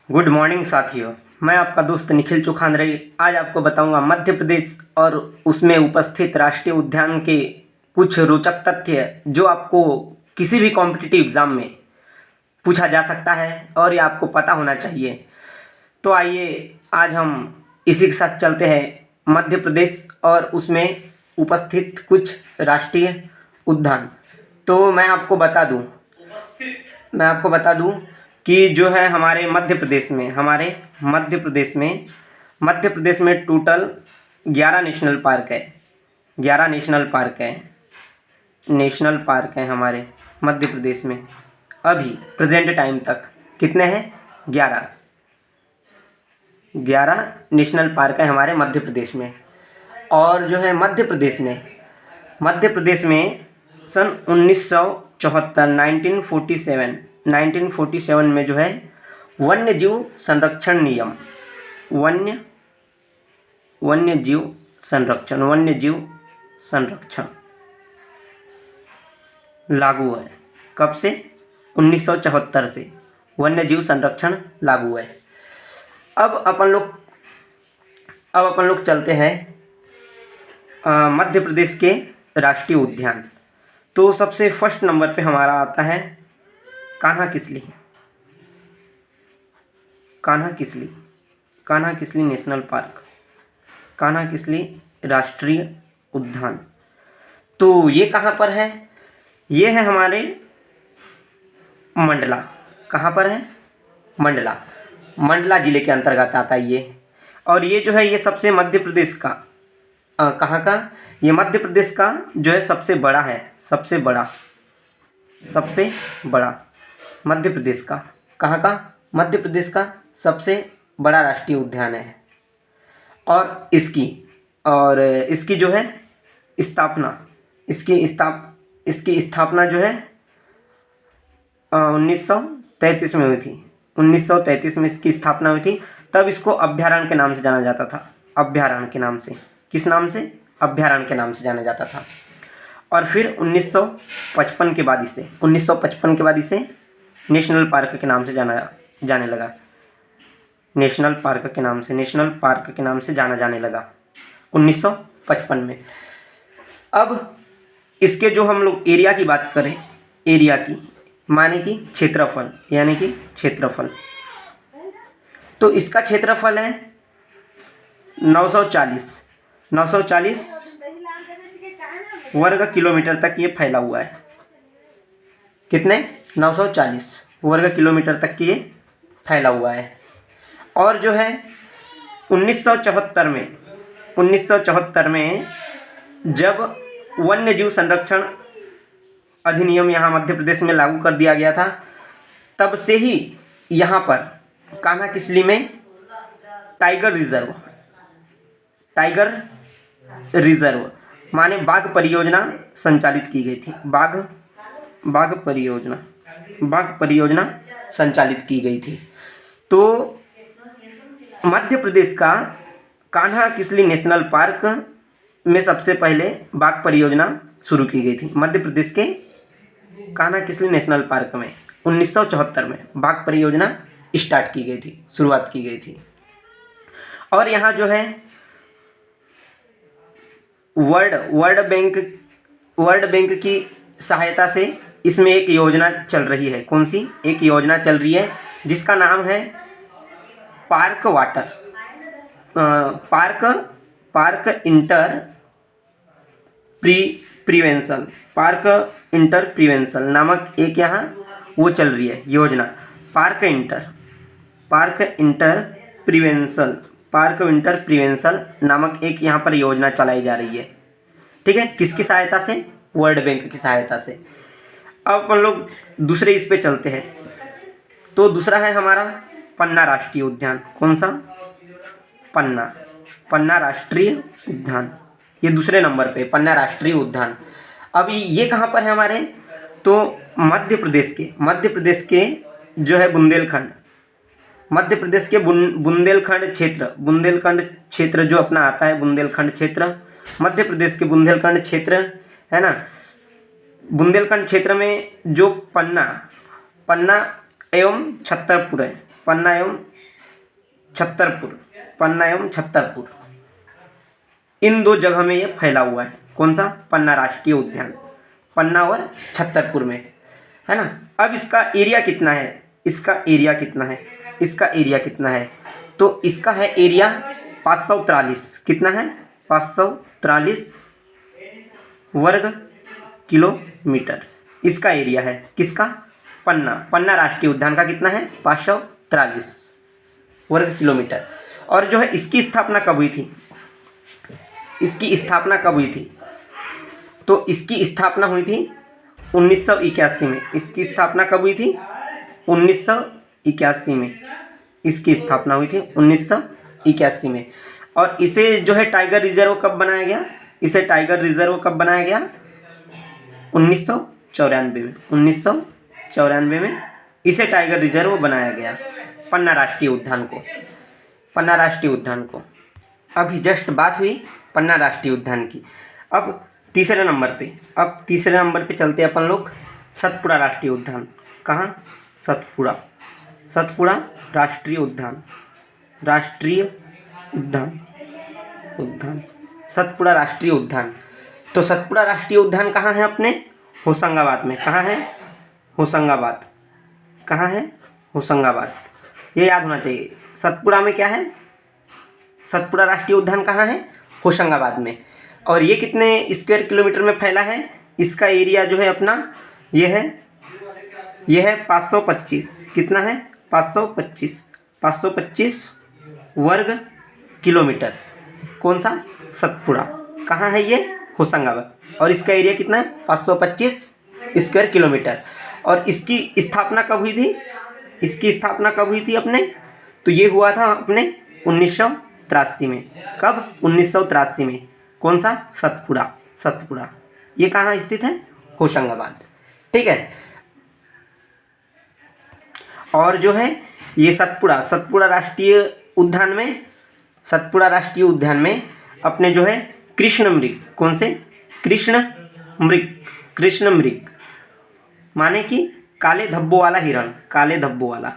Good morning साथियों, मैं आपका दोस्त निखिल चौखानरे आज आपको बताऊंगा मध्य प्रदेश और उसमें उपस्थित राष्ट्रीय उद्यान के कुछ रोचक तथ्य जो आपको किसी भी कॉम्पिटिटिव एग्ज़ाम में पूछा जा सकता है और ये आपको पता होना चाहिए। तो आइए आज हम इसी के साथ चलते हैं मध्य प्रदेश और उसमें उपस्थित कुछ राष्ट्रीय उद्यान। तो मैं आपको बता दूं कि जो है हमारे मध्य प्रदेश में टोटल 11 नेशनल पार्क है। 11 नेशनल पार्क हैं हमारे मध्य प्रदेश में। अभी प्रेजेंट टाइम तक कितने हैं? 11 नेशनल पार्क है हमारे मध्य प्रदेश में। और जो है मध्य प्रदेश में सन 1947 में जो है वन्य जीव संरक्षण लागू है। कब से? 1974 से वन्य जीव संरक्षण लागू है। अब अपन लोग चलते हैं मध्य प्रदेश के राष्ट्रीय उद्यान। तो सबसे फर्स्ट नंबर पे हमारा आता है कान्हा किसली नेशनल पार्क, कान्हा किसली राष्ट्रीय उद्यान। तो ये कहाँ पर है? ये है हमारे मंडला। कहाँ पर है? मंडला जिले के अंतर्गत आता है ये। और ये जो है ये सबसे मध्य प्रदेश का कहाँ का? ये मध्य प्रदेश का जो है सबसे बड़ा मध्य प्रदेश का। कहाँ का? मध्य प्रदेश का सबसे बड़ा राष्ट्रीय उद्यान है। और इसकी जो है इसकी स्थापना जो है 1933 में हुई थी। 1933 में इसकी स्थापना हुई थी। तब इसको अभ्यारण्य के नाम से जाना जाता था। अभ्यारण्य के नाम से। किस नाम से? अभ्यारण्य के नाम से जाना जाता था। और फिर 1955 के बाद इसे नेशनल पार्क के नाम से जाने लगा। नेशनल पार्क के नाम से जाना जाने लगा 1955 में। अब इसके जो हम लोग एरिया की बात करें, एरिया की माने कि क्षेत्रफल, तो इसका क्षेत्रफल है 940 वर्ग किलोमीटर तक ये फैला हुआ है। कितने? 940 वर्ग किलोमीटर तक ये फैला हुआ है। और जो है 1974 में जब वन्य जीव संरक्षण अधिनियम यहाँ मध्य प्रदेश में लागू कर दिया गया था, तब से ही यहाँ पर कान्हा किसली में टाइगर रिजर्व माने बाघ परियोजना संचालित की गई थी। बाघ परियोजना संचालित की गई थी। तो मध्य प्रदेश का कान्हा किसली नेशनल पार्क में सबसे पहले बाघ परियोजना शुरू की गई थी। मध्य प्रदेश के कान्हा किसली नेशनल पार्क में 1974 में बाघ परियोजना शुरुआत की गई थी। और यहाँ जो है वर्ल्ड बैंक की सहायता से इसमें एक योजना चल रही है। कौन सी? एक योजना चल रही है जिसका नाम है पार्क इंटर प्रिवेंशन नामक एक यहाँ वो चल रही है योजना। पार्क इंटर प्रिवेंशन नामक एक यहाँ पर योजना चलाई जा रही है। ठीक है, किसकी सहायता से? वर्ल्ड बैंक की सहायता से। अब अपन लोग दूसरे इस पे चलते हैं। तो दूसरा है हमारा पन्ना राष्ट्रीय उद्यान। कौन सा? पन्ना राष्ट्रीय उद्यान। ये दूसरे नंबर पे पन्ना राष्ट्रीय उद्यान। अब ये कहाँ पर है हमारे? तो मध्य प्रदेश के जो है मध्य प्रदेश के बुंदेलखंड क्षेत्र जो अपना आता है, बुंदेलखंड क्षेत्र, मध्य प्रदेश के बुंदेलखंड क्षेत्र है ना। बुंदेलखंड क्षेत्र में जो पन्ना एवं छतरपुर, पन्ना एवं छतरपुर, इन दो जगह में ये फैला हुआ है। कौन सा? पन्ना राष्ट्रीय उद्यान, पन्ना और छतरपुर में, है ना। अब इसका एरिया कितना है? इसका एरिया कितना है? इसका एरिया कितना है? तो इसका है एरिया 543। कितना है? 543 वर्ग किलोमीटर इसका एरिया है। किसका? पन्ना राष्ट्रीय उद्यान का कितना है? 543 वर्ग किलोमीटर। और जो है इसकी स्थापना कब हुई थी? इसकी स्थापना कब हुई थी? तो इसकी स्थापना हुई थी 1981 में। इसकी स्थापना कब हुई थी? 1981 में इसकी स्थापना हुई थी, 1981 में। और इसे जो है टाइगर रिजर्व कब बनाया गया? इसे टाइगर रिजर्व कब बनाया गया? 1994 में। 1994 में इसे टाइगर रिजर्व बनाया गया, पन्ना राष्ट्रीय उद्यान को, पन्ना राष्ट्रीय उद्यान को। अभी जस्ट बात हुई पन्ना राष्ट्रीय उद्यान की। अब तीसरे नंबर पे चलते हैं अपन लोग, सतपुड़ा राष्ट्रीय उद्यान। कहाँ? सतपुड़ा राष्ट्रीय उद्यान, सतपुड़ा राष्ट्रीय उद्यान। तो सतपुड़ा राष्ट्रीय उद्यान कहाँ है? अपने होशंगाबाद में। कहाँ है? होशंगाबाद। कहाँ है? होशंगाबाद। ये याद होना चाहिए। सतपुड़ा में क्या है? सतपुड़ा राष्ट्रीय उद्यान कहाँ है? होशंगाबाद में। और ये कितने स्क्वायर किलोमीटर में फैला है? इसका एरिया जो है अपना ये है 525। कितना है? 525 वर्ग किलोमीटर। कौन सा? सतपुड़ा। कहाँ है ये? होशंगाबाद। और इसका एरिया कितना है? 525 स्क्वायर किलोमीटर। और इसकी स्थापना कब हुई थी? इसकी स्थापना कब हुई थी अपने? तो ये हुआ था अपने 1983 में। कब? 1983 में। कौन सा? सतपुड़ा। ये कहाँ स्थित है? होशंगाबाद। ठीक है। और जो है ये सतपुड़ा राष्ट्रीय उद्यान में अपने जो है कृष्ण मृग, कौन से? कृष्ण मृग माने कि काले धब्बों वाला हिरण, काले धब्बों वाला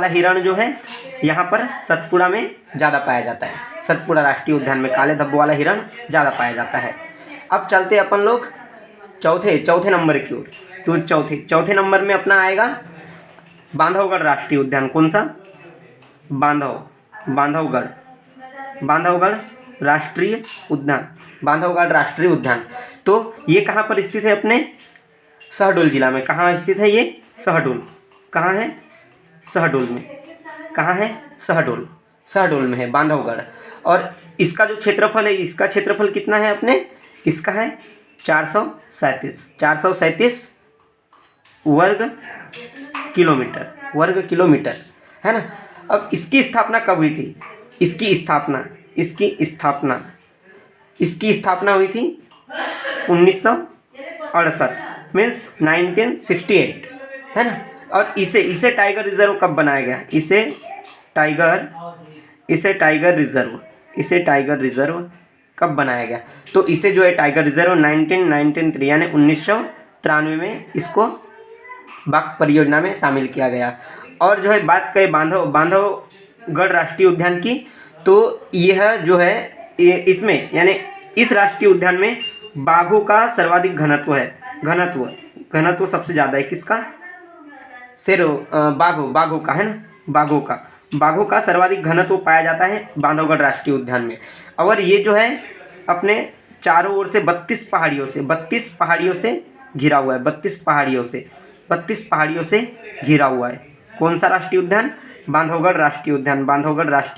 हिरण जो है यहाँ पर सतपुड़ा में ज़्यादा पाया जाता है। सतपुड़ा राष्ट्रीय उद्यान में काले धब्बों वाला हिरण ज़्यादा पाया जाता है। अब चलते अपन लोग चौथे नंबर की ओर। तो चौथे नंबर में अपना आएगा बांधवगढ़ राष्ट्रीय उद्यान। कौन सा? बांधवगढ़ राष्ट्रीय उद्यान। तो ये कहाँ पर स्थित है? अपने शहडोल जिला में। कहाँ स्थित है ये? शहडोल। कहाँ है? शहडोल में। कहाँ है? शहडोल में है बांधवगढ़। और इसका जो क्षेत्रफल है, इसका क्षेत्रफल कितना है अपने? इसका है 437 वर्ग किलोमीटर, है ना। अब इसकी स्थापना कब हुई थी? इसकी स्थापना हुई थी 1968 मीन्स 1968, है ना। और इसे टाइगर रिजर्व कब बनाया गया? इसे टाइगर रिजर्व कब बनाया गया? तो इसे जो है टाइगर रिजर्व 1993 यानी 1993 में इसको बाघ परियोजना में शामिल किया गया। और जो है बात करें बांधवगढ़ राष्ट्रीय उद्यान की, तो यह जो है इसमें यानी इस राष्ट्रीय उद्यान में बाघों का सर्वाधिक घनत्व है। घनत्व सबसे ज़्यादा है। किसका? बाघों का, है ना। बाघों का सर्वाधिक घनत्व पाया जाता है बांधवगढ़ राष्ट्रीय उद्यान में। और ये जो है अपने चारों ओर से 32 पहाड़ियों से घिरा हुआ है। 32 पहाड़ियों से घिरा हुआ है। कौन सा राष्ट्रीय उद्यान? बांधवगढ़ राष्ट्रीय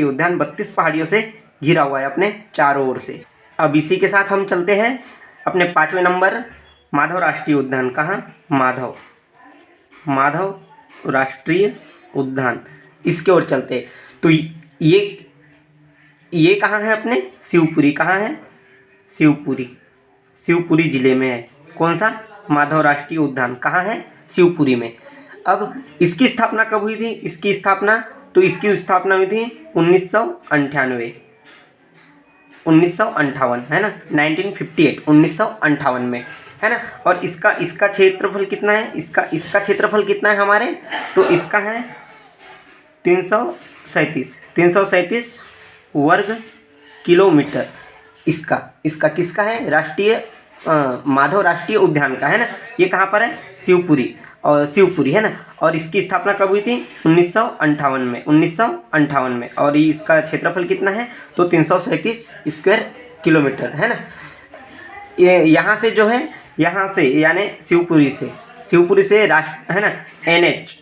उद्यान। 32 पहाड़ियों से घिरा हुआ है अपने चारों ओर से। अब इसी के साथ हम चलते हैं अपने 5वें नंबर, माधव राष्ट्रीय उद्यान। कहाँ? माधव राष्ट्रीय उद्यान, इसके ओर चलते हैं। तो ये कहाँ है अपने? शिवपुरी। कहाँ है? शिवपुरी जिले में है। कौन सा? माधव राष्ट्रीय उद्यान कहाँ है? शिवपुरी में। अब इसकी स्थापना कब हुई थी? इसकी स्थापना हुई थी 1958, है ना, 1958 में, है ना। और इसका क्षेत्रफल कितना है, इसका क्षेत्रफल कितना है हमारे, तो इसका है 337 वर्ग किलोमीटर। इसका किसका है, राष्ट्रीय माधव राष्ट्रीय उद्यान का, है ना। ये कहाँ पर है, शिवपुरी है ना। और इसकी स्थापना कब हुई थी, 1958 में। और ये इसका क्षेत्रफल कितना है, तो 337 स्क्वायर किलोमीटर, है ना। ये यहाँ से जो है, यहाँ से यानी शिवपुरी से राष्ट्र, है ना,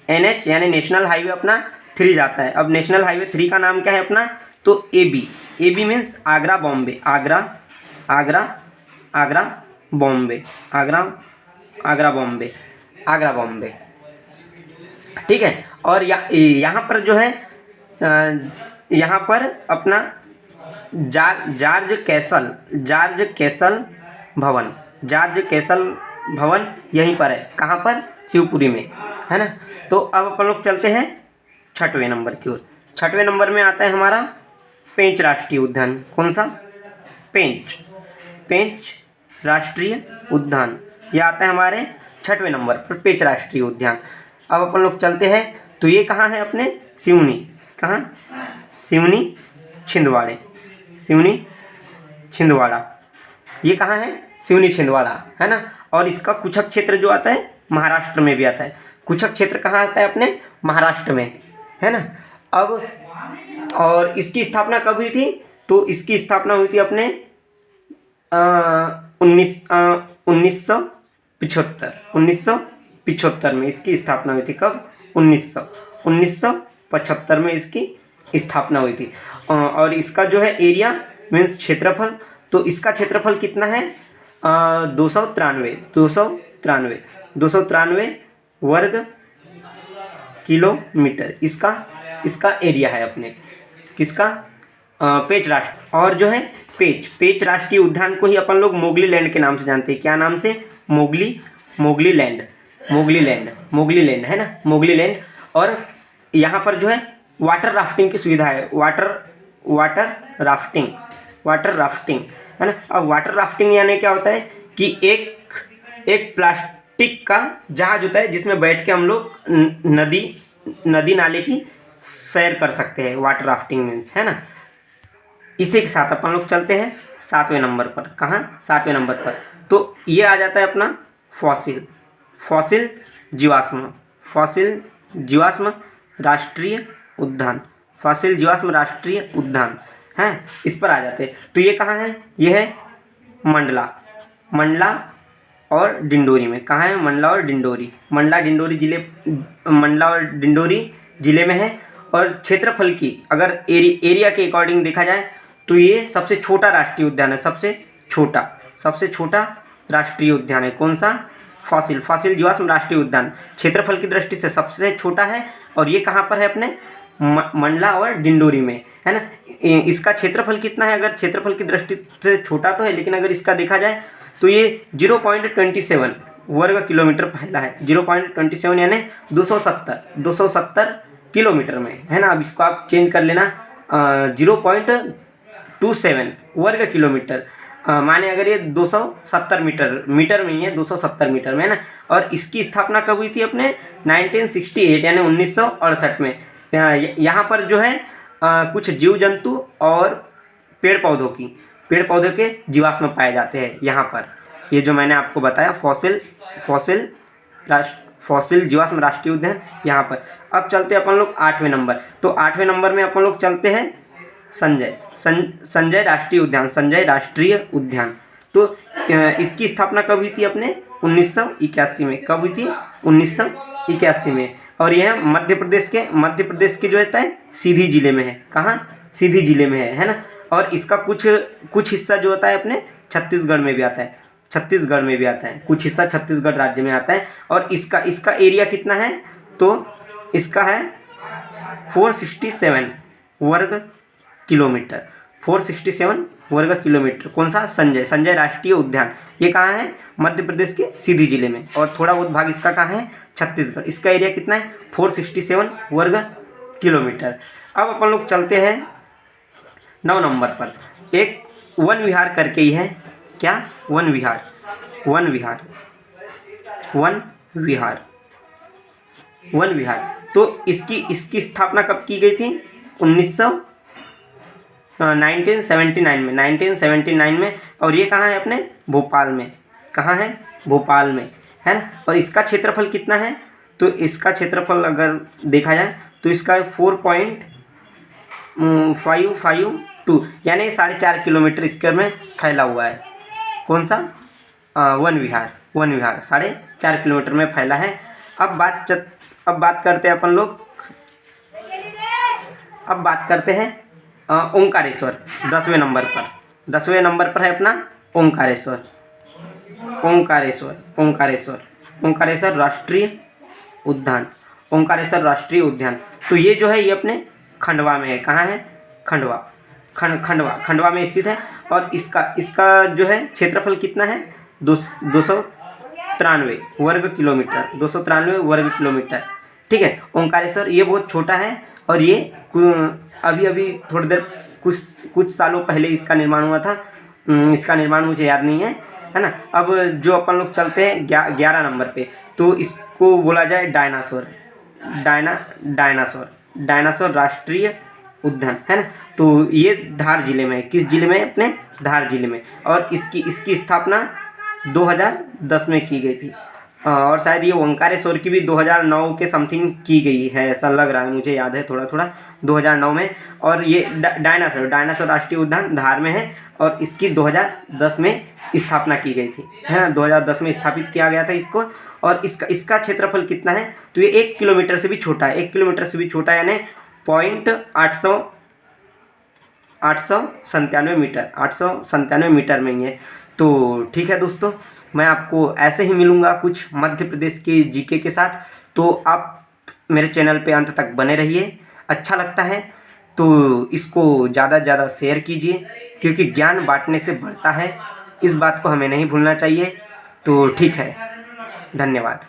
NH यानी नेशनल हाईवे अपना 3 जाता है। अब नेशनल हाईवे 3 का नाम क्या है अपना, तो AB मीन्स आगरा बॉम्बे, ठीक है। और यहाँ पर जो है, यहाँ पर अपना जॉर्ज कैसल भवन यहीं पर है, कहाँ पर, शिवपुरी में, है ना। तो अब अपन लोग चलते हैं 6वें नंबर की ओर। 6वें नंबर में आता है हमारा पेंच राष्ट्रीय उद्यान। कौन सा, पेंच राष्ट्रीय उद्यान, यह आता है हमारे 6वें नंबर पर, पेंच राष्ट्रीय उद्यान। अब अपन लोग चलते हैं, तो ये कहाँ है अपने, सिवनी छिंदवाड़ा, ये कहाँ है, सिवनी छिंदवाड़ा, है ना। और इसका कुछक क्षेत्र जो आता है महाराष्ट्र में भी आता है। कुछक क्षेत्र कहाँ आता है अपने, महाराष्ट्र में, है ना। अब और इसकी स्थापना कब हुई थी, तो इसकी स्थापना हुई थी अपने 1975 में इसकी स्थापना हुई थी। कब, 1975 में इसकी स्थापना हुई थी। और इसका जो है एरिया मीन्स क्षेत्रफल, तो इसका क्षेत्रफल कितना है, 293 वर्ग किलोमीटर इसका एरिया है अपने, किसका, पेंच राष्ट्र। और जो है पेंच राष्ट्रीय उद्यान को ही अपन लोग मोगली लैंड के नाम से जानते हैं। क्या नाम से, मोगली लैंड, है ना, मोगली लैंड। और यहाँ पर जो है वाटर राफ्टिंग की सुविधा है, वाटर राफ्टिंग, है ना। अब वाटर राफ्टिंग यानी क्या होता है कि एक प्लास्टिक का जहाज होता है जिसमें बैठ के हम लोग नदी नाले की सैर कर सकते हैं, वाटर राफ्टिंग मीन्स, है ना। इसी के साथ अपन लोग चलते हैं 7वें नंबर पर। कहाँ, 7वें नंबर पर, तो ये आ जाता है अपना फॉसिल जीवाश्म राष्ट्रीय उद्यान, है, इस पर आ जाते हैं। तो ये कहाँ है, ये है मंडला और डिंडोरी में। कहाँ है, मंडला और डिंडोरी जिले में है। और क्षेत्रफल की अगर एरिया के अकॉर्डिंग देखा जाए तो ये सबसे छोटा राष्ट्रीय उद्यान है, सबसे छोटा राष्ट्रीय उद्यान है। कौन सा, फॉसिल जीवाश्म राष्ट्रीय उद्यान क्षेत्रफल की दृष्टि से सबसे छोटा है। और ये कहाँ पर है, अपने मंडला और डिंडोरी में, है ना। इसका क्षेत्रफल कितना है, अगर क्षेत्रफल की दृष्टि से छोटा तो है, लेकिन अगर इसका देखा जाए तो ये 0.27 वर्ग किलोमीटर फैला है। 0.27 यानी 270 किलोमीटर में, है ना। अब इसको आप चेंज कर लेना, 0.27 वर्ग किलोमीटर, माने अगर ये 270 मीटर में ही है, 270 मीटर में, है ना। और इसकी स्थापना कब हुई थी अपने 1968 यानी 1968 में। यहाँ पर जो है कुछ जीव जंतु और पेड़ पौधों के जीवाश्म पाए जाते हैं यहाँ पर। ये जो मैंने आपको बताया फॉसिल जीवाश्म राष्ट्रीय उद्यान यहाँ पर। अब चलते हैं अपन लोग 8वें नंबर। तो 8वें नंबर में अपन लोग चलते हैं संजय राष्ट्रीय उद्यान। तो इसकी स्थापना कब हुई थी अपने 1981 में। कब हुई थी, 1981 में। और यह मध्य प्रदेश के जो होता है सीधी जिले में है। कहाँ, सीधी जिले में है ना। और इसका कुछ हिस्सा जो होता है अपने छत्तीसगढ़ में भी आता है, कुछ हिस्सा छत्तीसगढ़ राज्य में आता है। और इसका एरिया कितना है, तो इसका है 467 वर्ग किलोमीटर, 467 वर्ग किलोमीटर। कौन सा, संजय राष्ट्रीय उद्यान। ये कहाँ है, मध्य प्रदेश के सीधी जिले में। और थोड़ा बहुत भाग इसका कहाँ है, छत्तीसगढ़। इसका एरिया कितना है, 467 वर्ग किलोमीटर। अब अपन लोग चलते हैं 9 नंबर पर। एक वन विहार करके ही है। क्या, वन विहार। वन विहार, वन विहार, वन विहार। तो इसकी स्थापना कब की गई थी? 1979 में। और ये कहाँ है? अपने भोपाल में। कहाँ है? भोपाल में, है ना। और इसका क्षेत्रफल कितना है? तो इसका क्षेत्रफल अगर देखा जाए तो इसका 4.552 यानी 4.5 किलोमीटर स्क्वायर में फैला हुआ है। कौन सा? वन विहार। वन विहार 4.5 किलोमीटर में फैला है। अब बात करते हैं अपन लोग, अब बात करते हैं ओंकारेश्वर। 10वें नंबर पर, 10वें नंबर पर है अपना ओंकारेश्वर। ओंकारेश्वर, ओंकारेश्वर, ओंकारेश्वर राष्ट्रीय उद्यान, ओंकारेश्वर राष्ट्रीय उद्यान। तो ये जो है ये अपने खंडवा में है। कहाँ है? खंडवा, खंडवा में स्थित है। और इसका जो है क्षेत्रफल कितना है? 293 वर्ग किलोमीटर, 293 वर्ग किलोमीटर। ठीक है। ओंकारेश्वर ये बहुत छोटा है और ये अभी थोड़ी देर कुछ सालों पहले इसका निर्माण हुआ था। इसका निर्माण मुझे याद नहीं है ना। अब जो अपन लोग चलते हैं 11 नंबर पे, तो इसको बोला जाए डायनासोर, डायनासोर राष्ट्रीय उद्यान, है ना। तो ये धार जिले में है। किस जिले में? अपने धार जिले में। और इसकी स्थापना 2010 में की गई थी। और शायद ये ओंकारेश्वर की भी 2009 के समथिंग की गई है, ऐसा लग रहा है, मुझे याद है थोड़ा 2009 में। और ये डायनासोर राष्ट्रीय उद्यान धार में है और इसकी 2010 में स्थापना की गई थी, है ना। 2010 में स्थापित किया गया था इसको। और इसका क्षेत्रफल कितना है? तो ये 1 किलोमीटर से भी छोटा है, 1 किलोमीटर से भी छोटा है, यानी 897 मीटर, 897 मीटर में ही है। तो ठीक है दोस्तों, मैं आपको ऐसे ही मिलूँगा कुछ मध्य प्रदेश के जीके के साथ। तो आप मेरे चैनल पे अंत तक बने रहिए। अच्छा लगता है तो इसको ज़्यादा से ज़्यादा शेयर कीजिए, क्योंकि ज्ञान बांटने से बढ़ता है। इस बात को हमें नहीं भूलना चाहिए। तो ठीक है, धन्यवाद।